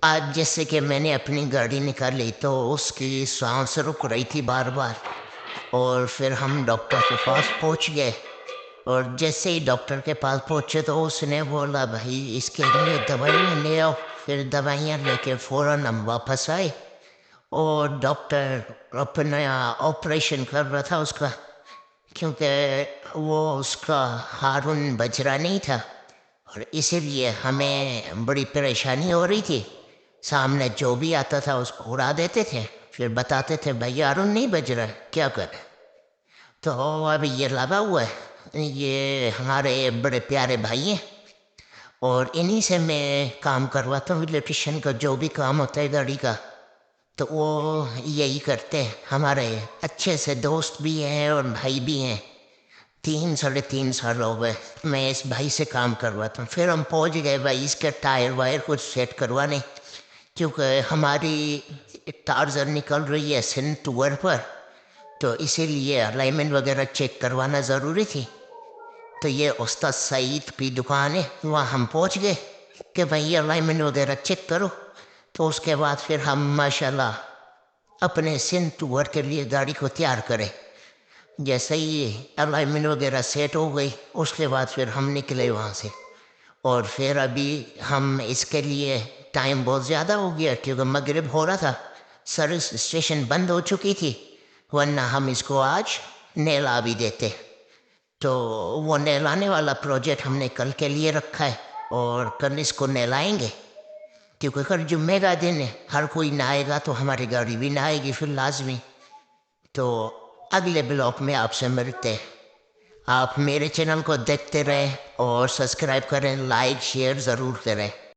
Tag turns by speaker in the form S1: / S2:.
S1: آج جیسے کہ میں نے اپنی گاڑی نکالی تو اس کی سانس رک رہی تھی بار بار، اور پھر ہم ڈاکٹر کے پاس پہنچ گئے۔ اور جیسے ہی ڈاکٹر کے پاس پہنچے تو اس نے بولا بھائی اس کے لیے دوائیاں لے آؤ۔ پھر دوائیاں لے کے فوراً ہم واپس آئے، اور ڈاکٹر اپنا آپریشن کر رہا تھا اس کا، کیونکہ وہ اس کا ہارن بج رہا نہیں تھا، اور اسی لیے ہمیں بڑی پریشانی ہو رہی تھی۔ سامنے جو بھی آتا تھا اس کو اڑا دیتے تھے، پھر بتاتے تھے بھائی ہارن نہیں بج رہا کیا کرے۔ تو ابھی یہ لگا ہوا ہے، یہ ہمارے بڑے پیارے بھائی ہیں، اور انہی سے میں کام کرواتا ہوں، الیکٹریشین کا جو بھی کام ہوتا ہے گاڑی کا، تو وہ یہی کرتے ہیں۔ ہمارے اچھے سے دوست بھی ہیں اور بھائی بھی ہیں۔ 3 ساڑھے 3 سال ہو گئے میں اس بھائی سے کام کرواتا ہوں۔ پھر ہم پہنچ گئے بھائی اس کے ٹائر وائر کچھ سیٹ کروانے، کیونکہ ہماری ٹارزر نکل رہی ہے سندھ ٹور پر، تو اسی لیے الائنمنٹ وغیرہ چیک کروانا ضروری تھی۔ تو یہ استاد سعید کی دکان ہے، وہاں ہم پہنچ گئے کہ بھائی الائنمنٹ وغیرہ چیک کرو۔ تو اس کے بعد پھر ہم ماشاءاللہ اپنے سندھ ٹور کے لیے گاڑی کو تیار کرے۔ جیسے ہی الائنمنٹ وغیرہ سیٹ ہو گئی، اس کے بعد پھر ہم نکلے وہاں سے، اور پھر ابھی ہم اس کے لیے ٹائم بہت زیادہ ہو گیا کیونکہ مغرب ہو رہا تھا، سروس اسٹیشن بند ہو چکی تھی، ورنہ ہم اس کو آج نیلا بھی دیتے۔ تو وہ نیلانے والا پروجیکٹ ہم نے کل کے لیے رکھا ہے، اور کل اس کو نیلائیں گے، کیونکہ کل جمعے کا دن ہے، ہر کوئی نہ آئے گا تو ہماری گاڑی بھی نہ آئے گی پھر لازمی۔ تو اگلے بلاک میں آپ سے ملتے ہیں۔ آپ میرے چینل کو دیکھتے رہیں اور سبسکرائب کریں، لائک شیئر ضرور کریں۔